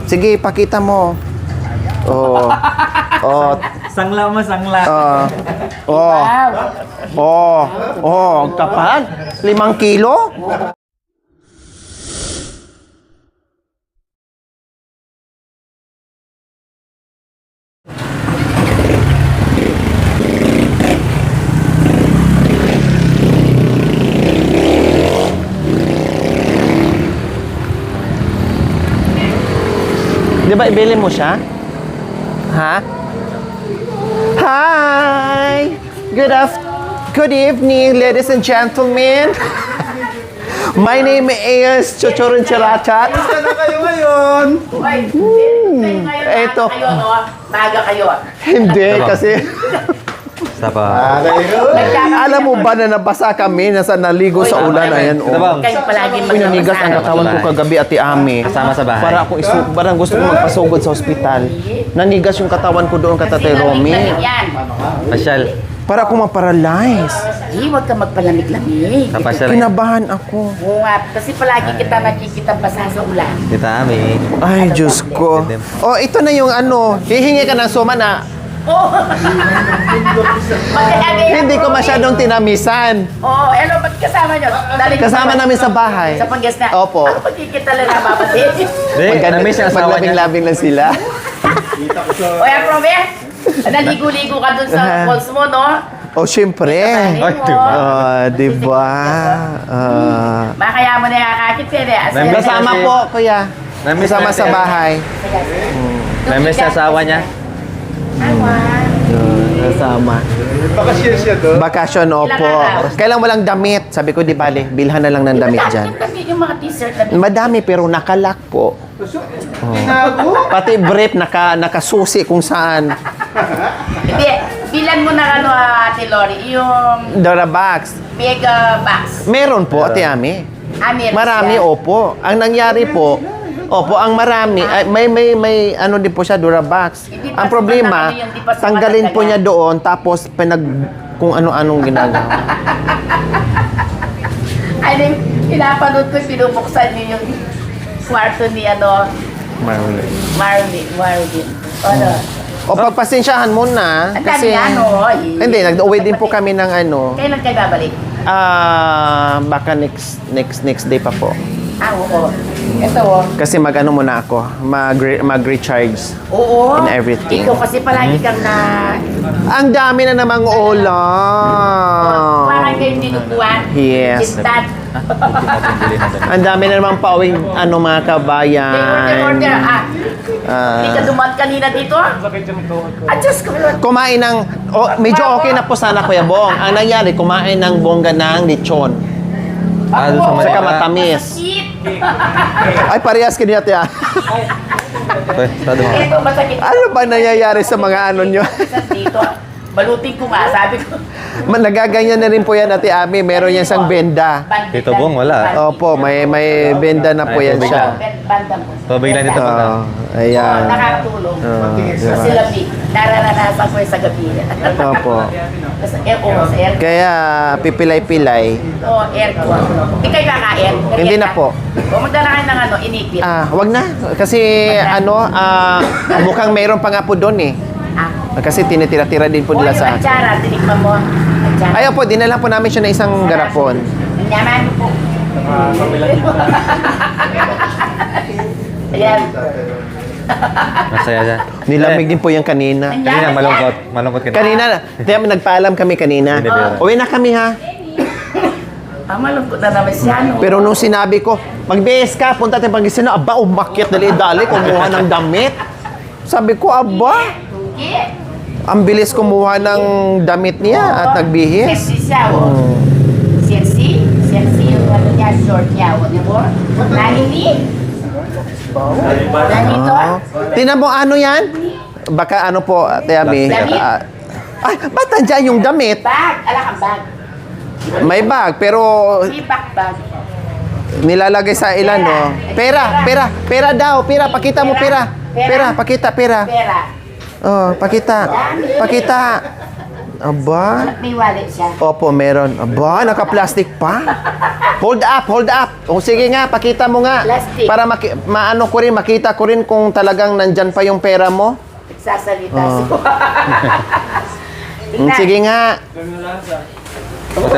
Sige, pakita mo. Oh. Oh. Sangla mo, sangla. Oh. Oh. Oh, ang kapal. 5 kilo? Di ba ibili mo siya? Ha? Hi! Good evening, ladies and gentlemen. My name is Chochoron Chirachat. Basta na kayo ngayon. Eto. Kayo, no? Maga kayo. Hindi, kasi Sapa. alam mo ba na nabasa kami, nasa naligo sa ulan, ayan Ito ba? oh. Kayo palagi Uy, nanigas ang katawan ko kagabi, Ate Ami. Kasama sa bahay. Parang gusto ko magpasugod sa ospital. Nanigas yung katawan ko doon, Katatay Romy. Yan. Pasyal. Para ako maparalyze. Huwag ka magpalamig-lamig. Sa pasyal. Kinabahan ako. Oo nga, kasi palagi kita nakikita basa sa ulan. Kita Ami. Ay, Diyos ko. Oh, ito na yung ano. Hihingi ka ng suma na Oo. hindi ko masyadong tinamisan. Oo, hello, ba't kasama nyo? Kasama namin sa bahay. Sa panggas na? Opo. Ano pagkikita lang na mapatid? Namiss yung asawa niya. Maglabing-labing lang sila. O yan, Probe, naligo-ligo ka dun sa falls mo, no? Oh, syempre. Ay, diba? Diba? Makaya mo na kakakit eh. Kasama po, kuya. Namiss Kasama sa natin. bahay. Namiss yung asawa niya. Kasama. Bakasyon siya doon. Bakasyon, opo. Kailan walang damit? Sabi ko, di bale, bilhan na lang ng damit dyan. Yung mga t-shirt na Madami, pero nakalak po. Tinago. Pati brief, nakasusi kung saan. Hindi, bilan mo na ano, Ate Lori, yung Dora box. big box. Meron po, Ate Ami. Meron Marami, siya. opo. Ang nangyari po, opo, ang marami, ay, may ano din po siya, Dura box. Hindi pa Ang problema, sumatanggal yun, hindi pa tanggalin po sumatanggal. niya doon, tapos kung ano-anong ginagawa. Ano yung pinapanood ko, pinubuksan niyo yung kwarto ni ano, Marvin. Ano? O pagpasensyahan mo na, Ang kasi... dami na, no? Hindi, nag-uwi din po kami ng ano, Kailan kayo babalik? baka next day pa po. Oo. Ito, oh. Kasi mag-ano muna ako, mag-recharge. Oo. In everything. Ikaw kasi palagi kang na... Ang dami na namang ulam. Parang kayo dinuguan. Yes. Sintat. Ang dami na namang pauwing ano mga kabayan. Order. Hindi ka Ah, dumaan kanina dito? Diyos ko. kumain ng, medyo okay na po sana Kuya Bong. Ang nangyari, kumain ng bongga ng lechon. Doon sa Saka Manila. matamis. Masakit. Ay, parehas kanina tiya. Estado mo. Ito, masakit. Ano ba nangyayari sa mga ano nyo? Dito. Balutin ko nga, sabi ko. Nagaganyan na rin po yan, Ate Ami. Meron yan isang benda. Dito, Bong, wala. Opo, may benda na po yan siya. Banda mo. Tubig lang dito. Oo, ayan. Nakakatulong. Diba? Kasi lamig. Nararanasan ko yung sa gabi. Opo. Sa air. Kaya pipilay-pilay. O, aircon. Ikay kakain. Hindi na po. O, magdala kayo ng ano, inipit. Wag na. Kasi mukhang mayroon pa nga po doon eh. Kasi tinitira-tira din po nila sa akin. Atsara, tinikman mo. Atsara. Ayaw po, dinala po namin siya na isang garapon. Yaman po. Ayan. Masaya dyan. Nilamig din po yung kanina. Kanina, malungkot. Malungkot ka na. Kanina, nagpaalam kami kanina. Hindi, pero- Uwi na kami ha. Malungkot na naman siya, no? Pero nung sinabi ko, mag-BS ka, punta tayo Pangasinan, aba, umakyat, dali-dali, kumuha ng damit. Sabi ko, aba, ang bilis kumuha ng damit niya at nagbihis. Sexy siya, o. Sexy? Sexy yung ano niya, short niya, o. Di ba? Nanini? Nanito? Tingnan mo, ano yan? Baka ano po, Ate Ami. Damit? Ay, ba't nandiyan yung damit? Bag. Ala kang bag. May bag, pero Sipak bag. nilalagay sa ilan, no? Pera daw, pera, pakita mo, pera. Pera, pakita, pera. Pera. Oh, pakita. Aba. May wallet siya. Opo, meron. Aba, naka-plastic pa. Hold up, hold up. O sige nga, pakita mo nga. Plastic. Para maano ko rin, makita ko rin kung talagang nandyan pa yung pera mo. Nagsasalita Oh. siya. Tingnan. Sige nga.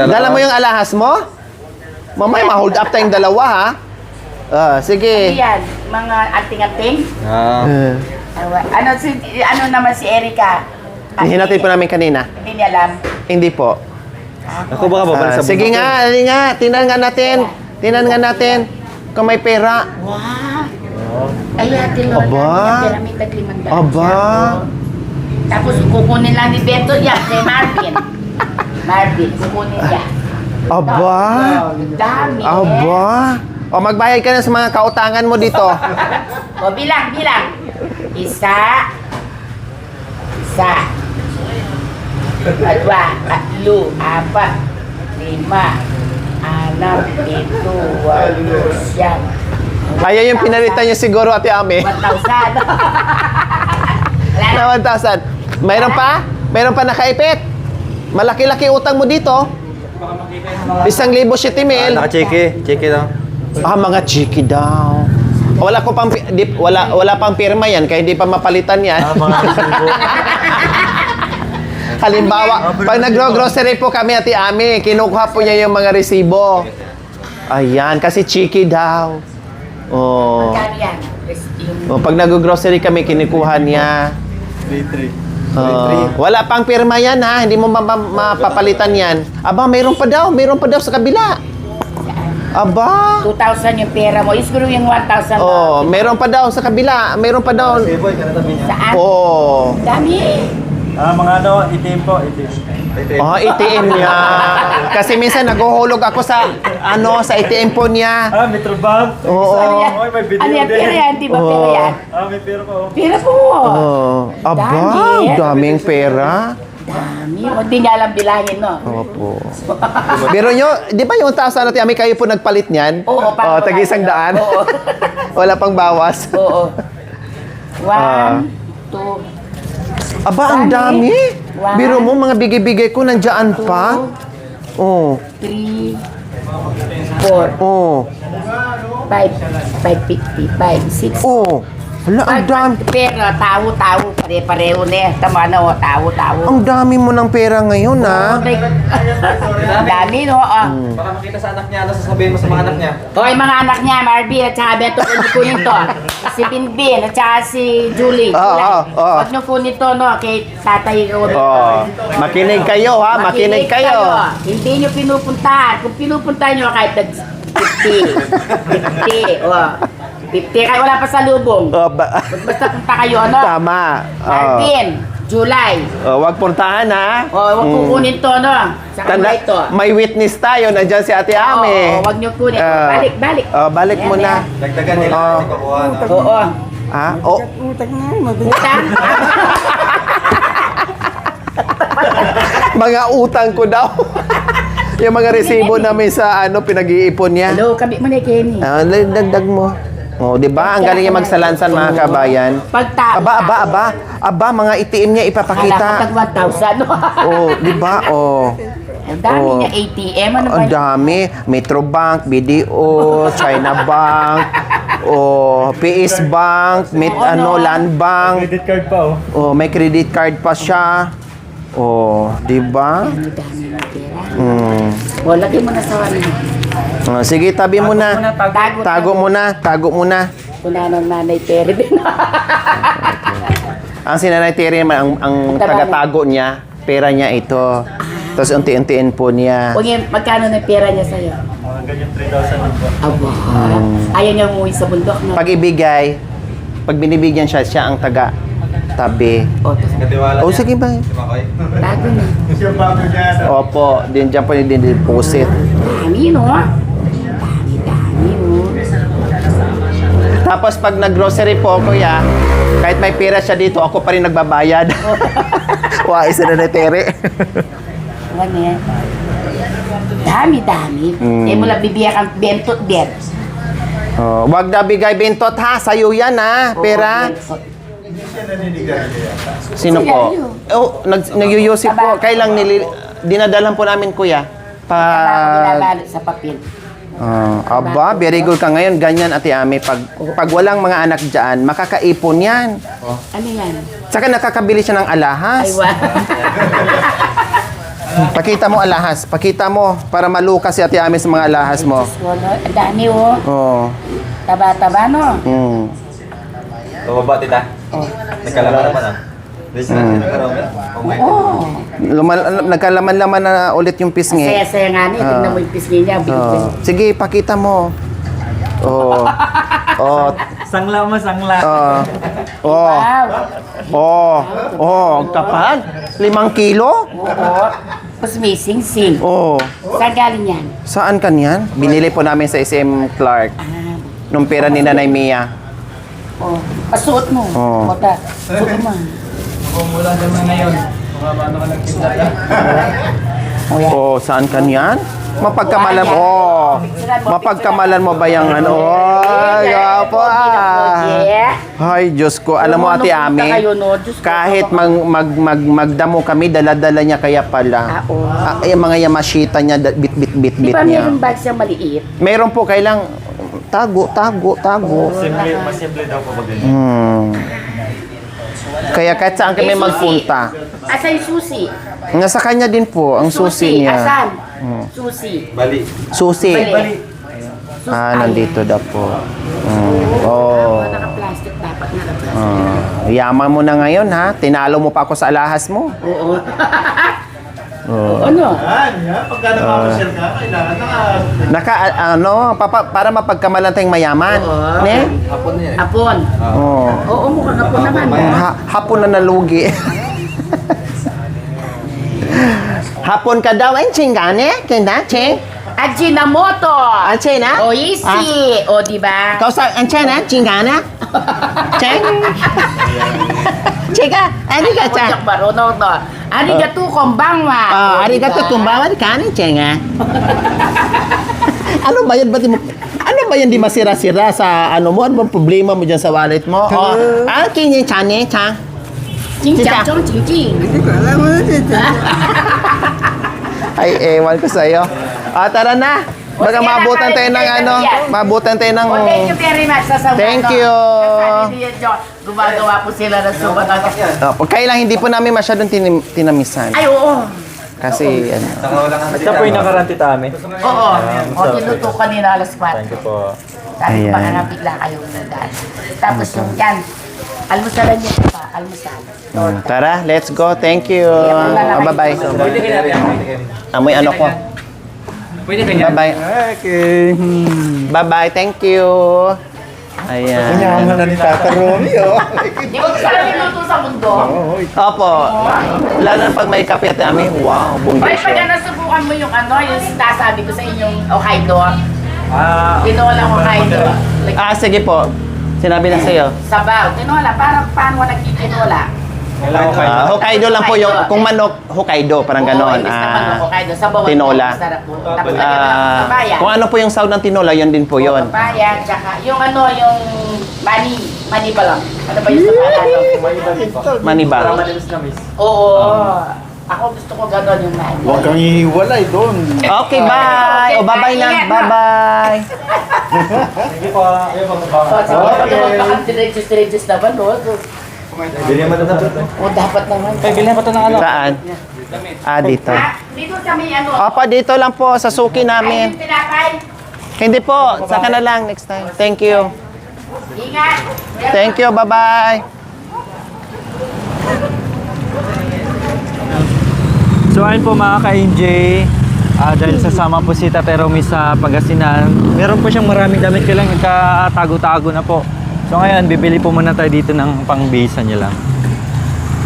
Dala mo yung alahas mo? Mamaya, ma-hold up tayong dalawa, ha? Ano Sige. yan? Mga anting-anting? Ah. Ano naman si Erica? Hinatid po namin kanina. Hindi niya alam. Hindi po. Ako baka babalik sa Sige bundok nga, ali nga. Tingnan nga natin. Tingnan nga natin. Kung may pera. Wow! Ay, ate Lola, Aba. yung pyramid tag-limandaan Aba. siya. Tapos kukunin lang ni Beto yan, kay Marvin. Marvin, kukunin niya. Aba. Dami. Aba. O, magbayad ka na sa mga kautangan mo dito. O, bilang. Isa. Dua, tatlo, apat, lima, anim, pito, walo, siyam. Kaya yung pinalitan niyo siguro, Ate Ame. 1,000. Wala na. Na 1,000. Mayroon pa? Mayroon pa nakaipit? Malaki-laki utang mo dito. 1,700. Naka-cheque. Cheque daw. Mga chiki daw. Wala ko pang wala pang pirma yan kaya hindi pa mapalitan yan. Mga resibo. Halimbawa, pag nagro-grocery po kami, Ate Ami, kinukuha po niya yung mga resibo. Ayan, kasi chiki daw. Oh. Magkano yan? Yung Pag nag-grocery kami, kinukuha niya. 3-3. Wala pang pirma yan, ha? Hindi mo mapapalitan yan. Aba, mayroon pa daw sa kabila. Aba. 2,000 yung pera mo. Siguro yung 1,000. Oh, meron pa daw sa kabila. Meron pa daw. Boy, kanatabi niya. Saan? Oh. Dami. Mga itim po, itim. Oh, ATM niya. Kasi minsan naguhulog ako sa sa ATM po niya. Metrobank. Oo. Oy, may video Ano yan? din. Pera yan? Di ba pera Oo. yan? May pera po. Pera po. Oh. Aba, Dami. daming pera. Dami. O, di niya alam bilangin, no? Opo. Pero nyo, di ba yung 1,000 natin, Ami, kayo po nagpalit niyan? Oo, parang tagi isang daan. Oo. Wala pang bawas. Oo. Ah. 1, 2, Aba, ang Dami. dami. One. Biro mo, mga bigay-bigay ko, nandiyan pa. Oh. 3, 4, Oh. 5, 550, 5, 6. Oh. Hala, ang dami. Pero tawo-tawo, pare-pareho na eh. Tama na, o, tawo-tawo. Ang dami mo ng pera ngayon, ha? Ang dami, no? Baka makita sa anak niya, ano sasabihin mo sa mga anak niya? O, yung mga anak niya, Marvin, at saka Beto, kunin to. Si Binbin, at saka si Julie. Oo. Huwag niyo kunin to, no? Kay Tatay Robert. Oh. Makinig kayo, ha? Makinig kayo. Hindi niyo pinupuntahan. Kung pinupuntahan niyo, kahit 50. O. 50, kahit wala pa sa lubong. Oh, Basta punta kayo, ano? tama. Oh. Marvin, July. Oh, wag puntahan, ha? O, huwag kukunin to, no? Sa kamay to. May witness tayo. Nandiyan si Ate Ame. Oo, huwag niyo kunin. Ah. Balik. Oh, balik mo Ayan, na. Dagdagan nila. Oh. Hindi kukuha na. Oo. Ha? Oh. Utang. Mga utang ko daw. Yung mga resibo namin sa pinag-iipon niya. Hello, kami mo na Kenny. Dagdag mo. Oh, 'di ba? Ang galing niya magsalansan, mga kabayan. Pagtao. Aba, mga ATM niya Hala ipapakita. ka tag 1,000. Oh, 'di ba? Oh. Ang dami Oh. niya ATM. Ano ba? Ang dami. Metrobank, BDO, China Bank, PS Bank, Land Bank. Credit card pa, oh. Oh, may credit card pa siya. Oh, 'di ba? Ang dami ng pera. Hmm. O, lagay mo na sa ano. Oh, sige, tabi mo na. Tago mo na. Kuna ng nanay Terry din. Ang sinanay Terry naman, ang taga-tago niya, pera niya ito. Tapos unti-untiin po niya. Huwag yan, magkano na pera niya sa'yo? Ganyan 3,000 lang po. Aba. Ayaw niya umuwi sa bundok, no? Pag ibigay, pag binibigyan siya ang taga-tabi. O, tapos Katiwala Oh, sige ba? Si Makoy? tago na. Yung bago niya. Opo, diyan po din-deposit. Dami, no? Dami, no? Tapos pag nag-grocery po, kuya, kahit may pera siya dito, ako pa rin nagbabayad. Wah, isa na Terry. Ano yan? Dami. Eh, mula bibiyak ang bentot din. Oh, wag na bigay bentot ha, sa'yo yan ha, pera. siya naninigarilyo yata. Sino po? Oh, nagyuyusip po. Kailang dinadalan po namin, kuya. Nilalalo sa papel. Aba, very good ka ngayon. Ganyan, Ate Ami. Pag walang mga anak dyan, makakaipon yan. Ano yan? Saka nakakabili siya ng alahas. Ay, wow. Pakita mo alahas. Pakita mo para malukas si Ate Ami sa mga alahas mo. Ang dami, oh. Oo. Taba-taba, no? Bababa, tita. Nagkalaman naman ah. Hindi siya nagkaroon. Oo. Nagkalaman-laman na ulit yung pisngi. Saya-saya nga niya. Tignan mo yung pisngi niya. Sige, pakita mo. Oh. Oh. Sangla mo, sangla. Oh. Wow. Oh. Ang kapal. 5 kilo? Oo. Tapos may sing-sing. Oh. Saan galing yan? Saan kanyan? Binili po namin sa SM Clark. Nung pera ni Nanay Mia. Oh. Pasuot mo. Oo. Mota. Suot mo. Kumulan naman ngayon. Mukha ka lang kita. O yan. Oh, saan kanyan? Mapagkamalan mo. Oh. Mapagkamalan mo ba yung ano? Ay, gapo Yeah. Ay, Diyos ko. Alam mo, Ate Ami, kahit magdamo kami, dala-dala niya kaya pala. Oo. Yung mga yamashita niya, bit Di ba niya. meron bag siyang maliit? Meron po, kailang tago. Mas simple daw po ba ganyan? Kaya kahit saan kami magpunta. Asan yung susi? Nasa kanya din po, ang susi niya. Asan? Susi. Bali. Susi. Bali. Nandito daw po. Oh. Naka-plastic dapat. Naka-plastic. Yaman mo na ngayon, ha? Tinalo mo pa ako sa alahas mo. Oo. Ano? Yan. Pagka namamasyal ka, kailangan Para mapagkamalan tayong mayaman. Oo. Ne? Hapon na yan. Hapon. Oh. Oo, mukhang hapon naman. Hapon na nalugi. Hapon ka daw, chingane? Kenda, ching? Ajinomoto. Anche na? O, easy. O, diba? Kau sa anche na? Chingana? Ching? Chika, arigato. Kojak marunong to. Arigato konbanwa. Arigato kumbawa kanin, chenga. Ano ba yan? Ano ba yan di masira-sira sa ano mo? Ano bang problema mo dyan sa wallet mo? Kinyin chane, chang. Jingjang chong jingjing. Ay, ewan ko sa'yo. Tara na. Baka mabutan tayo ng ano. Mabutan tayo ng... Oh, thank you very much sa sabato. Thank you. Kasi ni Jo, gumagawa po sila ng subato. Kailang hindi po namin masyadong tinamisan. Ay, oo. Kasi, ano. Saka wala nga Ito po yung nakarante tami. Oo. O, tinutukan nila alas 4. Thank you po. Sabi Ayan. baka nga bigla kayong nandaan. Tapos yung yan, almusalan niyo pa, almusal. Tara, let's go. Thank you. Bye-bye. Pwede kayo natin. Amoy ano ko. Pwede kayo. Bye-bye. Okay. Bye-bye. Thank you. Ayan. Yaman na ni Tata Romy, oh. Di ba gusto namin luto sa mundo? Opo. Lalo na pag may kape at amin. Wow, Ay, bundesyo. pag nasubukan mo yung ano, yung sinasabi ko sa inyong Hokkaido. Tinola Hokkaido. Like, Sige po. Sinabi na sa'yo. sabaw. Tinola, paano nagtitinola? Hokkaido lang po yung, kung manok, Hokkaido, parang ganon. Oo, imbis na manok Hokkaido. Sabaw. Tinola. Sarap po. Tapos lagyan ng papaya. Kung ano po yung sound ng tinola, yun din po yun. Papaya, tsaka yung ano, yung mani ba lang? Ano ba yung sa Tagalog? Maniba. Oo. Ako gusto ko gano'n yung mani. Huwag kang ihiwalay doon. Okay, bye. O, bye-bye na. Ingat, no? Bye-bye. Sige po. Baka diretsos naman, no? Bili mo na ito. O, dapat naman. Bilhin mo ito ng ano? Saan? Dito. Dito sa may ano. Opo, dito lang po, sa suki Ay, namin. yung tinapay. Hindi po, saka na lang next time. Thank you. Ingat. Thank you, bye-bye. So ayun po mga ka-NJ, dahil sasama po si Tate Romy sa Pangasinan, meron po siyang maraming damit, kailang nagkatago-tago na po. So ngayon, bibili po muna tayo dito ng pangbihisa niya lang.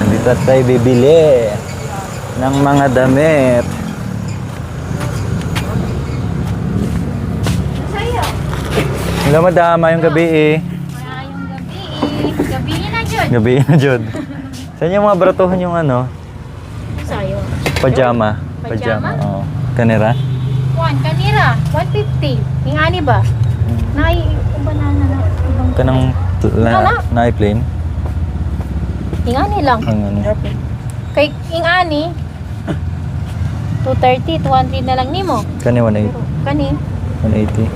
Nandito tayo bibili ng mga damit. Hello madam, ayong gabi eh. Ayong gabi. Gabi na dyan. Gabi na Jod. Saan yung mga bratuhan yung ano? Sayo. Pajama. Pajama? Oo. Kanira? Juan, kanira. 150. Yung ani ba? Nai, banana na. Ibang Kanang Wala. na-plane? Ingani lang. Ang ano. Kay ingani 230, 200 na lang nimo. Kani 180. Kani 180.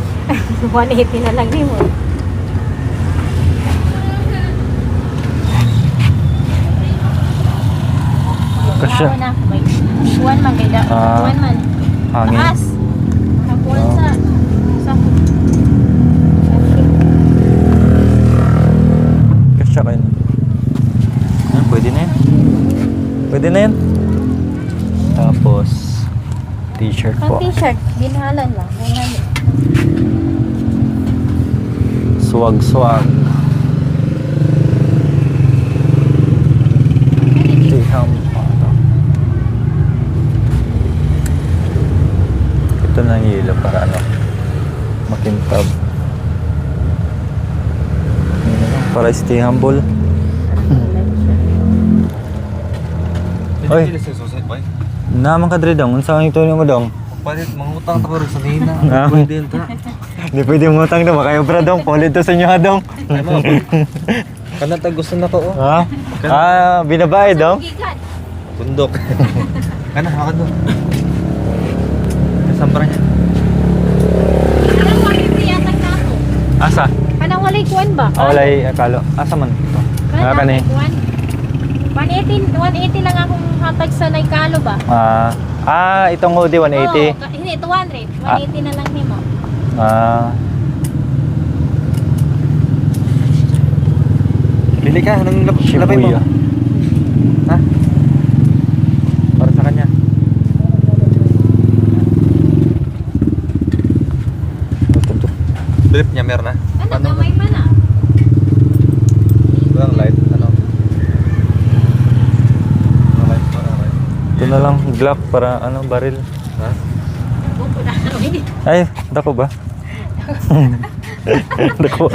180 na lang nimo. Kasya. Ako na. May one man kay da. Ah. One man. Hangin. Taas. Kapuan sa Kasya kayo. Ah, pwede na yan. Pwede na yan. Tapos, t-shirt Ang po. t-shirt, binahalan lang. 100. Swag-swag. Tiham pa. Ito na yung yelo para ano, makintab. Yun na lang, para stay humble. Oy. Hindi sa susunod ba? Naman ka dre dong, unsa ang ituloy mo dong? Palit, mangutang ta ko rin sa nina. Ah. Pwede yun ta. Hindi pwede umutang dong, makayo bra dong, polit to sa inyo ha dong. Ano? Kanata gusto na ko oh. Ha? Ah, binabae dong? Gigan. Bundok. Kana, hakan doon. Kasampara niya. Anong 150 yata ka ako? Asa? Anong walay kuwan ba? Ah, walay akalo. Asa man ito? Ah, kani. 180 lang akong hatag sa Naikalo ba? Itong hoodie 180. Oo, hindi, 200. 180 na lang nimo. Bili ka, anong labay mo? Shibuya. Ha? Para sa kanya. Ito. Bilip niya, meron na. Ano, gamay pa na. Walang light, ano? Walang light, walang light. Ito na lang, Glock para ano, baril. Ha? Buko na kami. Ay, dako ba? Dako.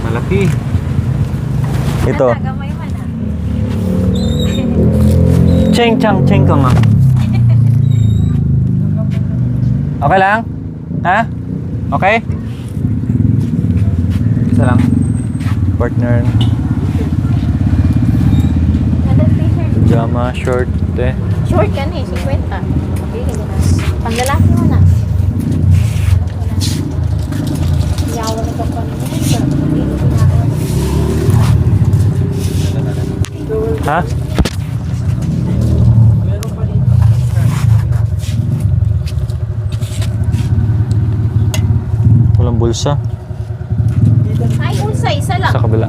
Malaki. Ito. Ano, gamay pa na. Cheng chang cheng ka nga. Okay lang? Ha? Okay? Isa lang. Partner. Ano, t-shirt? Pajama, short, eh. Short ka na eh, 50. Okay, ganyan na. Panglalaki mo na. Yawa na ka pa niya. Ha? Walang bulsa. Ay, ulsa, isa lang. Sa kabila.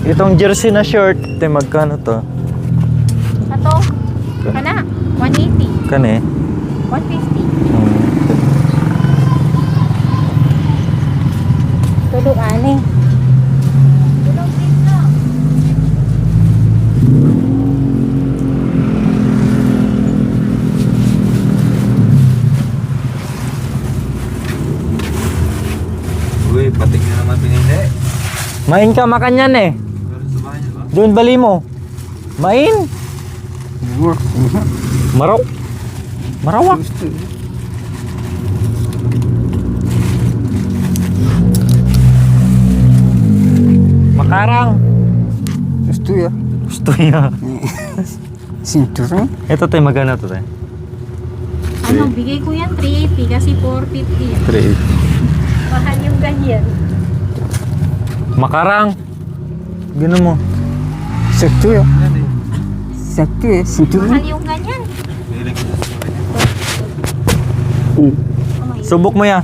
Itong jersey na short, magkano to? Ato, kana, 180. Kani? 150. Hmm. Tulog ani. Tulog dito. Uy, patik na naman pinili. Main ka makanyan eh. Pero sa bahay niya ba? Doon bali mo. Main. Maraw. Marawak. Makarang. Gusto ya. Gusto niya. Sinturon. Ito tayo magana to tayo. Ano, bigay ko yan 380 kasi 450 yan. 380. Mahal yung ganyan. Makarang. Gano'n mo. Sakto ya. Sakto ya. Sinturon. Mahal yung ganyan. Pinili ko sa bahay niya. Oh my Subok mo ya.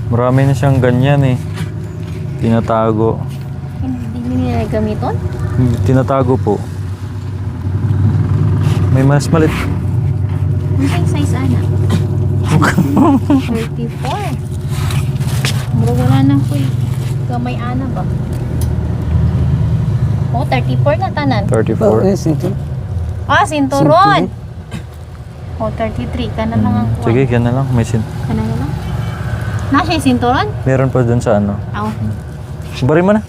Marami na siyang ganyan eh. Tinatago. Hindi nila gamiton? Tinatago po. May mas malit. Ano yung size ana? 34. Bro, wala na po eh. Gamay ana ba? Oh, 34 na tanan. 34. Sinturon. Ah, sinturon. Oh, 33. Kanan lang ang kuha. Sige, ganun lang. May Kanan na lang. Nasa yung sinturon? meron pa dun sa ano. Oh. Bari mo na.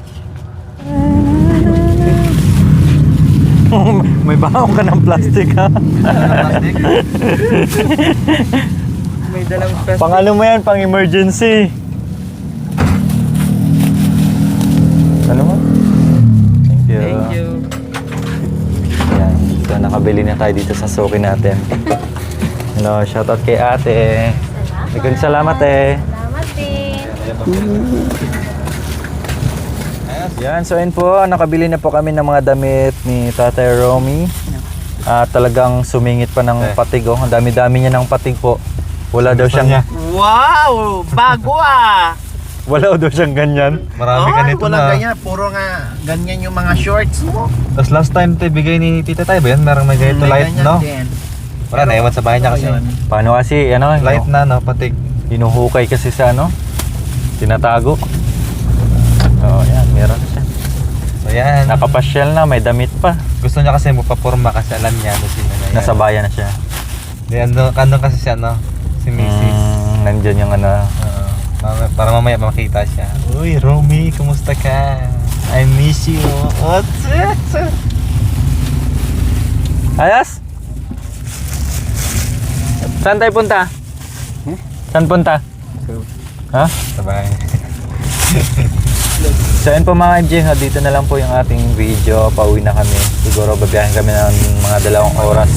May baong ka ng plastic ha. May dalang plastic. Pang ano mo yan, pang emergency. Ano mo? Thank you. Thank you. Yan. So, nakabili na tayo dito sa suki natin. Hello, shoutout kay ate. Maraming salamat eh. Salamat din. Yan, so yun po, nakabili na po kami ng mga damit ni Tatay Romy. Talagang sumingit pa ng patig oh. Ang dami-dami niya ng patig po. Wala daw siyang Wow! Bago ah! wala daw siyang ganyan. Marami ka nito walang na. ganyan. Puro nga ganyan yung mga shorts mo. Tapos last time bigay ni Tita Tay ba yan? Merong may ganito light, ganyan no? din. Wala, naiwan sa bahay niya kasi. Ayun. Paano kasi, ano, Light na, no? Patig. hinuhukay kasi sa ano, tinatago. Oh, yan, meron siya. So yan. Nakapasyal na, may damit pa. Gusto niya kasi magpaporma kasi alam niya ano sino niya. Nasa bayan na siya. Di, andun kasi siya, no? Si Mrs. Nandyan yung ano. Oo. Para mamaya makita siya. Uy, Romy, kumusta ka? I miss you. Ayos? Saan tayo punta? Saan punta? Ha? Sabay. So yun po mga MJ, dito na lang po yung ating video. Pauwi na kami. Siguro babiyahin kami ng mga 2 oras.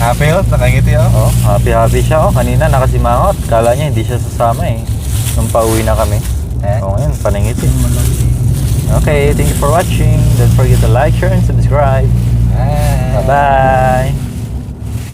Happy oh, nakangiti oh. Oh, happy siya. Oh, kanina nakasimangot. Kala niya hindi siya sasama eh. Nung pauwi na kami. Oh, ngayon, paningiti. Okay, thank you for watching. Don't forget to like, share, and subscribe. Bye. Bye-bye.